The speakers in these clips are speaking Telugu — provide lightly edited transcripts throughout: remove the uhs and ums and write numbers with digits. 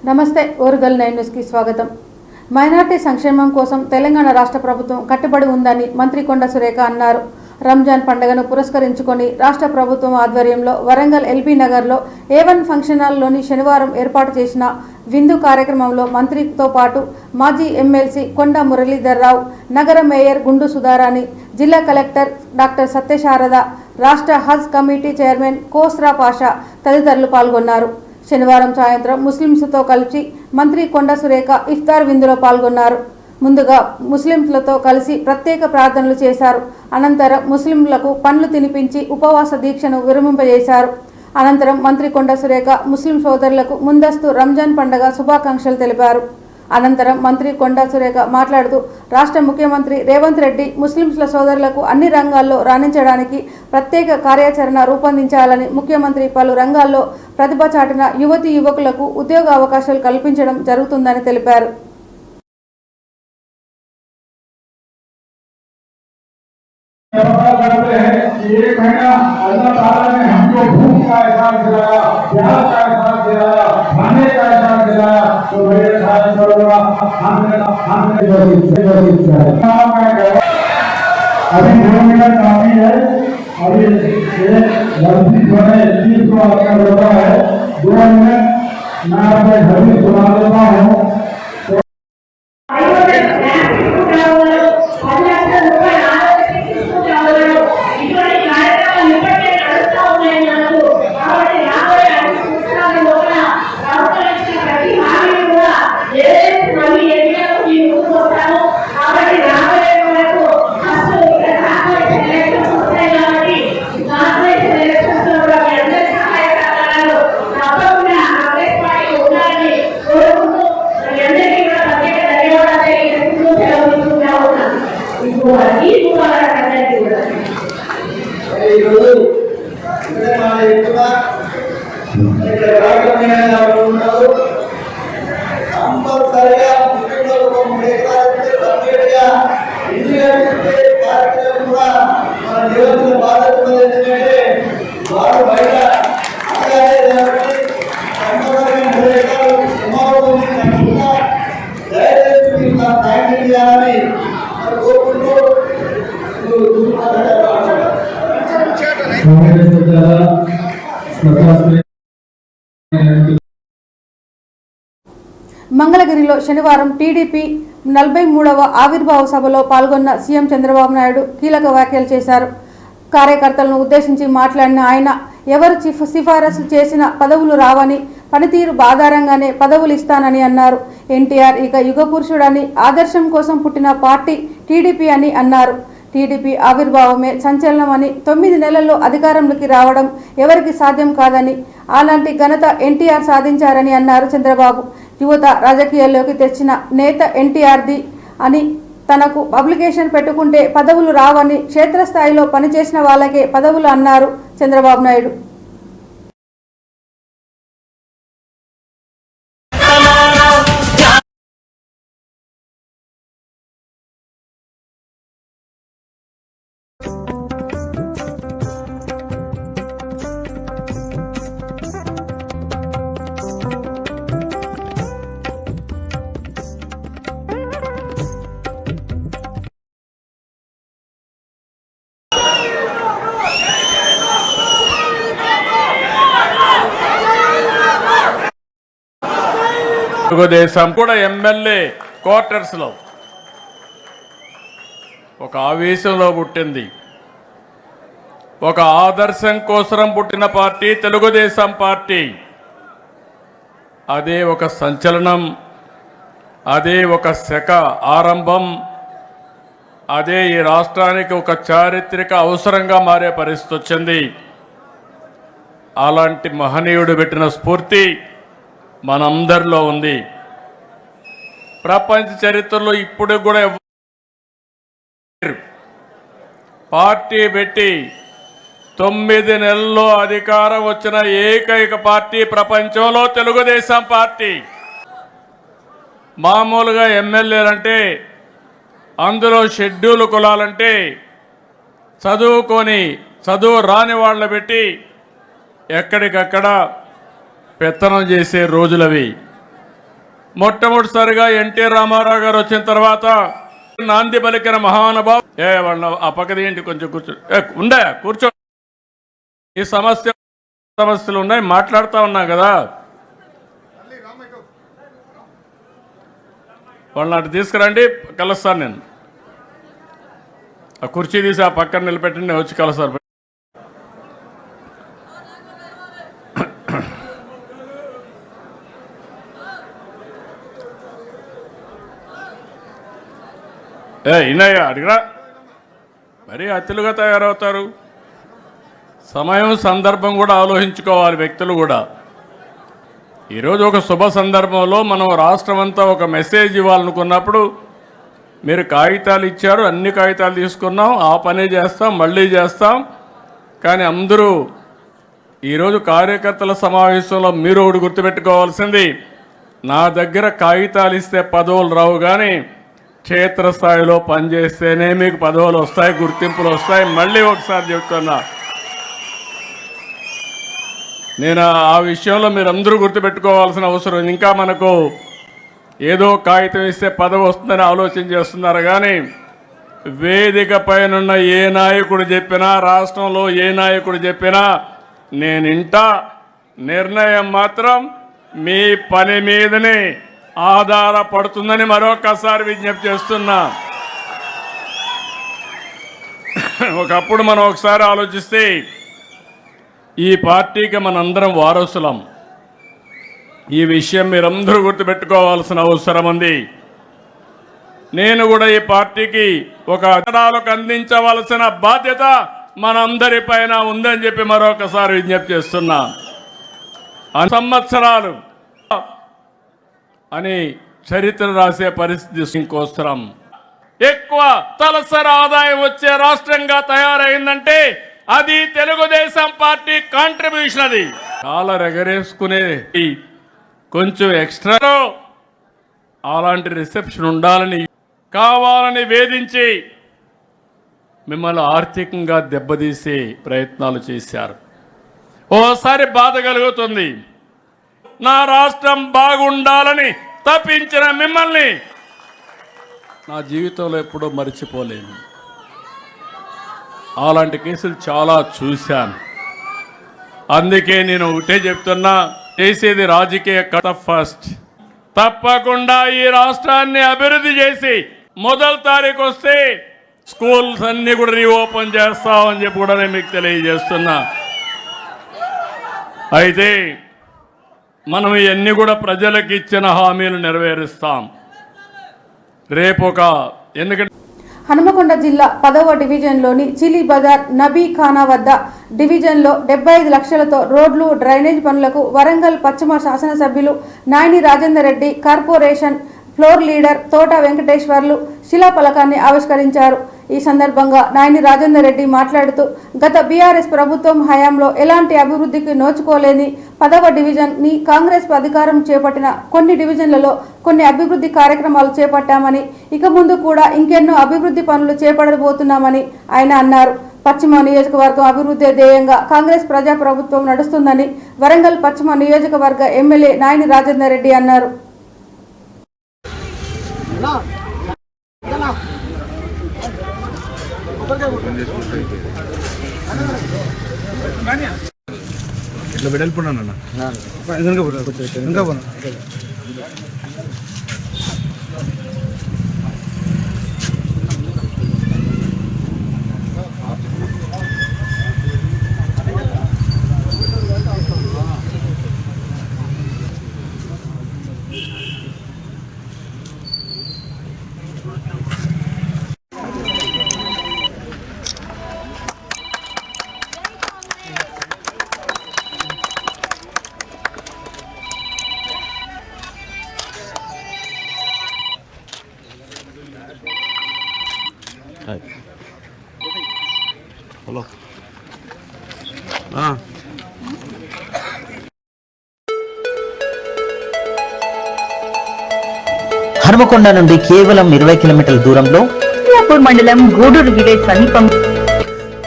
నమస్తే ఓరుగల్ 9 న్యూస్ కి స్వాగతం। మైనార్టీ సంక్షేమం కోసం తెలంగాణ రాష్ట్ర ప్రభుత్వం కట్టుబడి ఉందని మంత్రి కొండ సురేఖ అన్నారు। రంజాన్ పండుగను పురస్కరించుకొని రాష్ట్ర ప్రభుత్వం ఆధ్వర్యంలో వరంగల్ ఎల్బీ నగర్లో A1 ఫంక్షన్ హాల్లోని శనివారం ఏర్పాటు చేసిన విందు కార్యక్రమంలో మంత్రితో పాటు మాజీ ఎమ్మెల్సీ కొండ మురళీధర్రావు, నగర మేయర్ గుండు సుధారాణి, జిల్లా కలెక్టర్ డాక్టర్ సత్యశారద, రాష్ట్ర హజ్ కమిటీ చైర్మన్ కోస్రా పాషా తదితరులు పాల్గొన్నారు। శనివారం సాయంత్రం ముస్లింలతో కలిసి మంత్రి కొండ సురేఖ ఇఫ్తార్ విందులో పాల్గొన్నారు। ముందుగా ముస్లింలతో కలిసి ప్రత్యేక ప్రార్థనలు చేశారు। అనంతరం ముస్లింలకు పండ్లు తినిపించి ఉపవాస దీక్షను విరమింపజేశారు। అనంతరం మంత్రి కొండ సురేఖ ముస్లిం సోదరులకు ముందస్తు రంజాన్ పండుగ శుభాకాంక్షలు తెలిపారు। అనంతరం మంత్రి కొండ సురేఖ మాట్లాడుతూ రాష్ట్ర ముఖ్యమంత్రి రేవంత్ రెడ్డి ముస్లింల సోదరులకు అన్ని రంగాల్లో రాణించడానికి ప్రత్యేక కార్యాచరణ రూపొందించాలని, ముఖ్యమంత్రి పలు రంగాల్లో ప్రతిభ చాటిన యువతీ యువకులకు ఉద్యోగ అవకాశాలు కల్పించడం జరుగుతుందని తెలిపారు। एक महीना अल्लाह ताला ने हमको भूख का एहसास दिलाया, प्यास का एहसास दिलाया, खाने का एहसास दिलाया, तो मेरे ख्याल करूंगा हमने अभी 2 मिनट काफी है। अभी गलती बने चीज को आपका होता है 2 मिनट मैं अपने घर में सुना देता हूँ। మంగళగిరిలో శనివారం టీడీపీ 43వ ఆవిర్భావ సభలో పాల్గొన్న సీఎం చంద్రబాబు నాయుడు కీలక వ్యాఖ్యలు చేశారు। కార్యకర్తలను ఉద్దేశించి మాట్లాడిన ఆయన ఎవరు సిఫారసు చేసిన పదవులు రావని, పనితీరు ఆధారంగానే పదవులు ఇస్తానని అన్నారు। ఎన్టీఆర్ ఇక యుగపురుషుడని, ఆదర్శం కోసం పుట్టిన పార్టీ టీడీపీ అని అన్నారు। టీడీపీ ఆవిర్భావమే సంచలనమని, 9 నెలల్లో అధికారంలోకి రావడం ఎవరికి సాధ్యం కాదని, అలాంటి ఘనత ఎన్టీఆర్ సాధించారని అన్నారు చంద్రబాబు। యువత రాజకీయాల్లోకి తెచ్చిన నేత ఎన్టీఆర్ది అని, తనకు అప్లికేషన్ పెట్టుకుంటే పదవులు రావని, క్షేత్రస్థాయిలో పనిచేసిన వాళ్ళకే పదవులు అన్నారు చంద్రబాబు నాయుడు। తెలుగుదేశం కూడా ఎమ్మెల్యే క్వార్టర్స్లో ఒక ఆవేశంలో పుట్టింది, ఒక ఆదర్శం కోసం పుట్టిన పార్టీ తెలుగుదేశం పార్టీ। అదే ఒక సంచలనం, అదే ఒక శక ఆరంభం, అదే ఈ రాష్ట్రానికి ఒక చారిత్రక అవసరంగా మారే పరిస్థితి వచ్చింది। అలాంటి మహనీయుడు పెట్టిన స్ఫూర్తి మనందరిలో ఉంది। ప్రపంచ చరిత్రలో ఇప్పుడు కూడా పార్టీ పెట్టి 9 నెలల్లో అధికారం వచ్చిన ఏకైక పార్టీ ప్రపంచంలో తెలుగుదేశం పార్టీ। మామూలుగా ఎమ్మెల్యేలంటే అందులో షెడ్యూల్ కులాలంటే చదువు రాని వాళ్ళని పెట్టి ఎక్కడికక్కడ పెత్తనం చేసే రోజులవి। మొట్టమొదటిసారిగా ఎన్టీ రామారావు గారు వచ్చిన తర్వాత నాంది పలికిన మహానుభావు. వాళ్ళ ఆ పక్కది ఏంటి కొంచెం కూర్చో కూర్చో. ఈ సమస్యలు ఉన్నాయి, మాట్లాడుతూ ఉన్నా కదా. వాళ్ళని అటు తీసుకురండి, కలుస్తాను నేను. ఆ కుర్చీ తీసి ఆ పక్కన నిలబెట్టండి, నేను వచ్చి కలుస్తాను. ఇన్నయ్య అడిగిరా, మరీ అతిలుగా తయారవుతారు. సమయం సందర్భం కూడా ఆలోచించుకోవాలి వ్యక్తులు కూడా. ఈరోజు ఒక శుభ సందర్భంలో మనం రాష్ట్రం అంతా ఒక మెసేజ్ ఇవ్వాలనుకున్నప్పుడు మీరు కాగితాలు ఇచ్చారు, అన్ని కాగితాలు తీసుకున్నాం, ఆ పనే చేస్తాం, మళ్ళీ చేస్తాం. కానీ అందరూ ఈరోజు కార్యకర్తల సమావేశంలో మీరు ఒకటి గుర్తుపెట్టుకోవాల్సింది, నా దగ్గర కాగితాలు ఇస్తే పదవులు రావు, కానీ క్షేత్రస్థాయిలో పనిచేస్తేనే మీకు పదవులు వస్తాయి, గుర్తింపులు వస్తాయి. మళ్ళీ ఒకసారి చెప్తున్నా, నేను ఆ విషయంలో మీరందరూ గుర్తుపెట్టుకోవాల్సిన అవసరం. ఇంకా మనకు ఏదో కాగితం ఇస్తే పదవి వస్తుందని ఆలోచన చేస్తున్నారు, కానీ వేదిక పైనున్న ఏ నాయకుడు చెప్పినా, రాష్ట్రంలో ఏ నాయకుడు చెప్పినా నేను ఇంటా. నిర్ణయం మాత్రం మీ పని మీదనే ఆధారపడుతుందని మరొకసారి విజ్ఞప్తి చేస్తున్నా. ఒకప్పుడు మనం ఒకసారి ఆలోచిస్తే ఈ పార్టీకి మనందరం వారసులం. ఈ విషయం మీరందరూ గుర్తుపెట్టుకోవాల్సిన అవసరం ఉంది. నేను కూడా ఈ పార్టీకి ఒక తరాలకు అందించవలసిన బాధ్యత మనందరిపైన ఉందని చెప్పి మరొకసారి విజ్ఞప్తి చేస్తున్నా. సంవత్సరాలు అని చరిత్ర రాసే పరిస్థితి ఇంకోస్తరం. ఎక్కువ తలసరి ఆదాయం వచ్చే రాష్ట్రంగా తయారైందంటే అది తెలుగుదేశం పార్టీ కాంట్రిబ్యూషన్. అది చాలా ఎగరేసుకునే కొంచెం ఎక్స్ట్రా అలాంటి రిసెప్షన్ ఉండాలని కావాలని వేధించి మిమ్మల్ని ఆర్థికంగా దెబ్బతీసే ప్రయత్నాలు చేశారు. ఓసారి బాధ కలుగుతుంది. నా రాష్ట్రం బాగుండాలని తప్పించిన మిమ్మల్ని నా జీవితంలో ఎప్పుడూ మర్చిపోలేను. అలాంటి కేసులు చాలా చూశాను. అందుకే నేను ఒకటే చెప్తున్నా, చేసేది రాజకీయ కథ ఫస్ట్. తప్పకుండా ఈ రాష్ట్రాన్ని అభివృద్ధి చేసి మొదటి తారీఖు వస్తే స్కూల్స్ అన్ని కూడా రీఓపెన్ చేస్తామని చెప్పి కూడా నేను మీకు తెలియజేస్తున్నా. అయితే మనం ఇవన్నీ కూడా ప్రజలకు ఇచ్చిన హామీలు నెరవేరుస్తాం. రేపు ఎందుకంటే హనుమకొండ జిల్లా 10వ డివిజన్లోని చిలీ బజార్ నబీ ఖానా వద్ద డివిజన్లో 75 లక్షలతో రోడ్లు, డ్రైనేజ్ పనులకు వరంగల్ పశ్చిమ శాసనసభ్యులు Nayani Rajender Reddy, corporation floor leader తోట వెంకటేశ్వర్లు శిలాఫలకాన్ని ఆవిష్కరించారు. ఈ సందర్భంగా నాయని రాజేందర్ రెడ్డి మాట్లాడుతూ, గత బీఆర్ఎస్ ప్రభుత్వం హయాంలో ఎలాంటి అభివృద్ధికి నోచుకోలేని 10వ డివిజన్ని కాంగ్రెస్ అధికారం చేపట్టిన కొన్ని డివిజన్లలో కొన్ని అభివృద్ధి కార్యక్రమాలు చేపట్టామని, ఇక ముందు కూడా ఇంకెన్నో అభివృద్ధి పనులు చేపట్టబోతున్నామని ఆయన అన్నారు. పశ్చిమ నియోజకవర్గం అభివృద్ధి ధ్యేయంగా కాంగ్రెస్ ప్రజాప్రభుత్వం నడుస్తుందని వరంగల్ పశ్చిమ నియోజకవర్గ ఎమ్మెల్యే నాయని రాజేందర్ రెడ్డి అన్నారు. ఇట్లా వెడల్పున్నాను ఇంకా పోనా. హలో హనుమకొండ నుండి కేవలం 20 కిలోమీటర్ల దూరంలో మండలం గూడూరు విలేజ్ సమీపం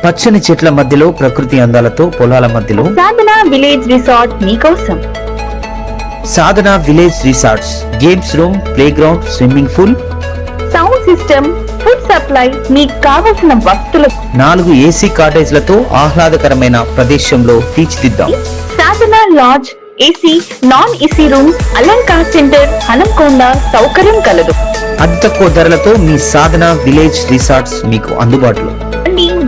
పచ్చని చెట్ల మధ్యలో ప్రకృతి అందాలతో పొలాల మధ్యలో సాధన విలేజ్ రిసార్ట్ మీకోసం. Sadhana village resorts, games room, playground, swimming pool, sound system, food supply, మీకు కావలసిన వస్తువులు 4 ఏసీ కాటేజ్లతో ఆహ్లాదకరమైన ప్రదేశంలో తీర్చిదిద్దాం. Sadhana lodge, AC, non AC room, Alankar centre, Hanamkonda సౌకర్యం కలదు. అతి తక్కువ ధరలతో మీ సాధన విలేజ్ రిసార్ట్స్ మీకు అందుబాటులో.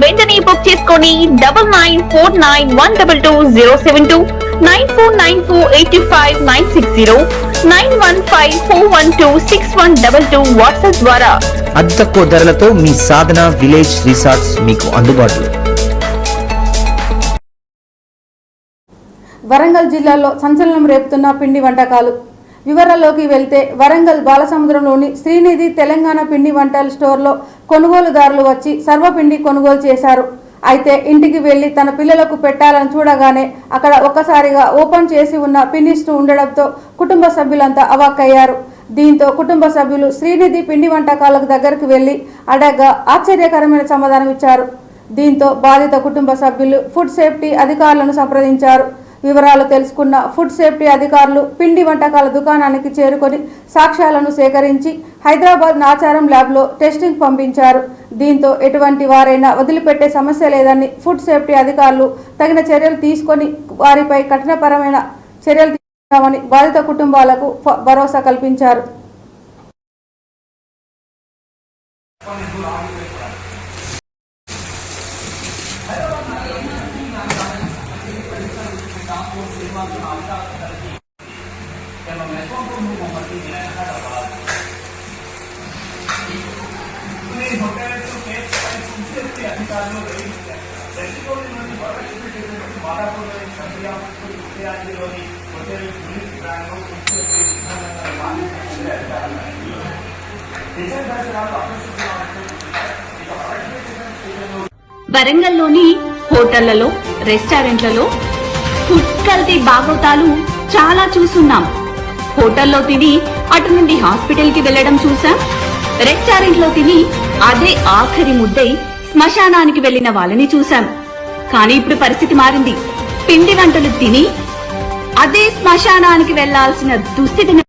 వెంటనే బుక్ చేసుకొని 9949122072 949485960915412612 వాట్సాప్ ద్వారా అతి తక్కువ ధరలతో మీ సాధన విలేజ్ రిసార్ట్స్ మీకు అందుబాటులో. వరంగల్ జిల్లాలో సంచలనం రేపుతున్న పిండి వంటకాలు. వివరాల్లోకి వెళ్తే వరంగల్ బాలసముద్రంలోని శ్రీనిధి తెలంగాణ పిండి వంటల స్టోర్లో కొనుగోలుదారులు వచ్చి సర్వపిండి కొనుగోలు చేశారు. అయితే ఇంటికి వెళ్లి తన పిల్లలకు పెట్టాలని చూడగానే అక్కడ ఒక్కసారిగా ఓపెన్ చేసి ఉన్న పిండి స్టోర్ ఉండడంతో కుటుంబ సభ్యులంతా అవాక్కయ్యారు. దీంతో కుటుంబ సభ్యులు శ్రీనిధి పిండి వంటకాలకు దగ్గరకు వెళ్లి అడగ్గా ఆశ్చర్యకరమైన సమాధానం ఇచ్చారు. దీంతో బాధిత కుటుంబ సభ్యులు ఫుడ్ సేఫ్టీ అధికారులను సంప్రదించారు. వివరాలు తెలుసుకున్న ఫుడ్ సేఫ్టీ అధికారులు పిండి వంటకాల దుకాణానికి చేరుకొని సాక్ష్యాలను సేకరించి హైదరాబాద్ నాచారం ల్యాబ్లో టెస్టింగ్ పంపించారు. దీంతో ఎటువంటి వారైనా వదిలిపెట్టే సమస్య లేదని ఫుడ్ సేఫ్టీ అధికారులు తగిన చర్యలు తీసుకొని వారిపై కఠినపరమైన చర్యలు తీసుకున్నామని బాధిత కుటుంబాలకు భరోసా కల్పించారు. వరంగల్లోని హోటళ్లలో, రెస్టారెంట్లలో ఫుడ్ కల్తీ బాగోతాలు చాలా చూస్తున్నాం. హోటల్లో తిని అటు నుండి హాస్పిటల్ కి వెళ్లడం చూసాం. రెస్టారెంట్లో తిని అదే ఆఖరి ముద్దై శ్మశానానికి వెళ్లిన వాళ్ళని చూసాం. కానీ ఇప్పుడు పరిస్థితి మారింది. పిండి వంటలు తిని అదే శ్మశానానికి వెళ్లాల్సిన దుస్థితిని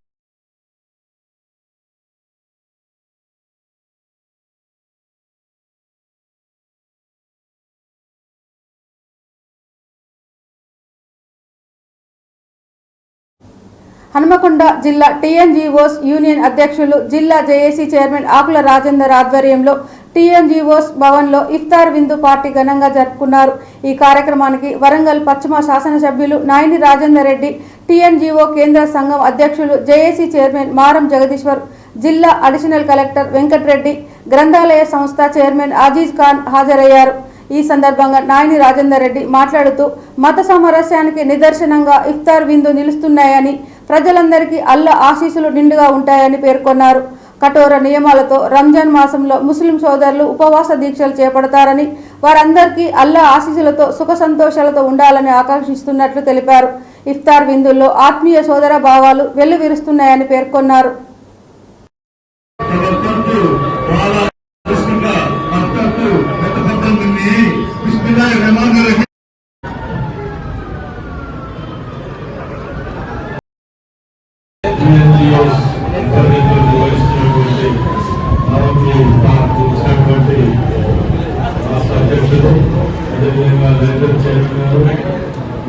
హనుమకొండ జిల్లా టీఎన్జీఓస్ యూనియన్ అధ్యక్షులు, జిల్లా జేఏసీ చైర్మన్ ఆకుల రాజేందర్ ఆధ్వర్యంలో టీఎన్జీఓస్ భవన్లో ఇఫ్తార్ విందు పార్టీ ఘనంగా జరుపుకున్నారు. ఈ కార్యక్రమానికి వరంగల్ పశ్చిమ శాసనసభ్యులు నాయని రాజేందర్ రెడ్డి, టీఎన్జీఓ కేంద్ర సంఘం అధ్యక్షులు, జేఏసీ చైర్మన్ మారం జగదీశ్వర్, జిల్లా అడిషనల్ కలెక్టర్ వెంకట్రెడ్డి, గ్రంథాలయ సంస్థ చైర్మన్ అజీజ్ ఖాన్ హాజరయ్యారు. ఈ సందర్భంగా నాయని రాజేందర్ రెడ్డి మాట్లాడుతూ మత సామరస్యానికి నిదర్శనంగా ఇఫ్తార్ విందు నిలుస్తున్నాయని, ప్రజలందరికీ అల్లా ఆశీస్సులు నిండుగా ఉంటాయని పేర్కొన్నారు. కఠోర నియమాలతో రంజాన్ మాసంలో ముస్లిం సోదరులు ఉపవాస దీక్షలు చేపడతారని, వారందరికీ అల్లా ఆశీస్సులతో సుఖ సంతోషాలతో ఉండాలని ఆకాంక్షిస్తున్నట్లు తెలిపారు. ఇఫ్తార్ విందుల్లో ఆత్మీయ సోదర భావాలు వెల్లువిరుస్తున్నాయని పేర్కొన్నారు.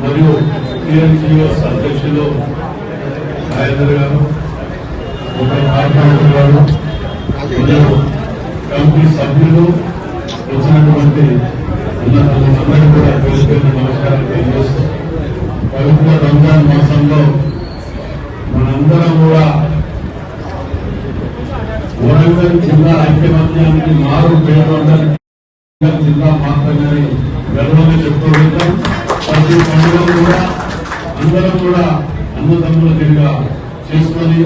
మరియు టీఎన్జీఓస్ అధ్యక్షులు రాజేందర్ గారు, గారు, కమిటీ సభ్యులు, వచ్చినటువంటి అందరికీ కూడా పేరు నమస్కారం తెలియజేస్తూ, పవిత్ర రంజాన్ మాసంలో మనందరం కూడా వరంగల్ జిల్లా ఐక్యమత్యానికి మారు పేరు జిల్లా మాత్రమే గర్వంగా చెప్తూ ఉంటాం. ప్రతి పండుగలు కూడా అందరం కూడా అన్నదమ్ముల కింద చేసుకొని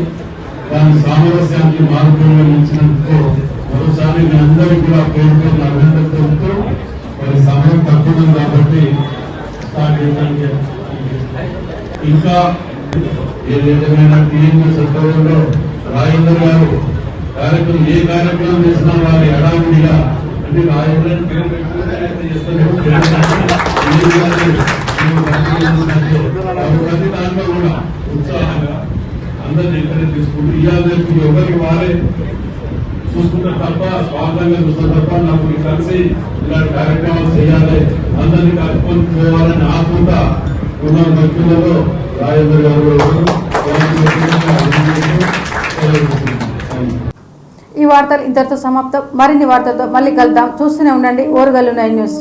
దాని సామరస్యానికి మార్పుగా ఇచ్చినందుకు మరోసారి మీ అందరికీ కూడా పేరుతో అభినందన తెలుపుతూ, మరి సమయం తక్కువ కాబట్టి స్టార్ట్ చేయడానికి ఇంకా ఏదైనా టీఎంఎస్ సత్వంలో రాజేందర్ గారు ఏ కార్యక్రమం చేసినా వారి ఎడావిడిగా అంటే రాజేంద్ర ప్రతి దాంట్లో కూడా ఉత్సాహంగా ఇవాళ రేపు ఎవరికి వారే చూసుకుంటారు తప్ప స్వార్థంగా చూస్తారు తప్ప నాకు కలిసి ఇలాంటి కార్యక్రమాలు చేయాలి, అందరినీ కలుపుకొని పోవాలని ఆతృత ఉన్న వ్యక్తులలో రాజేంద్ర గారు కూడా ఈ వార్తలు ఇంతటితో సమాప్తం. మరిన్ని వార్తలతో మళ్ళీ కలుద్దాం. చూస్తూనే ఉండండి ఓరుగల్లు 9 న్యూస్.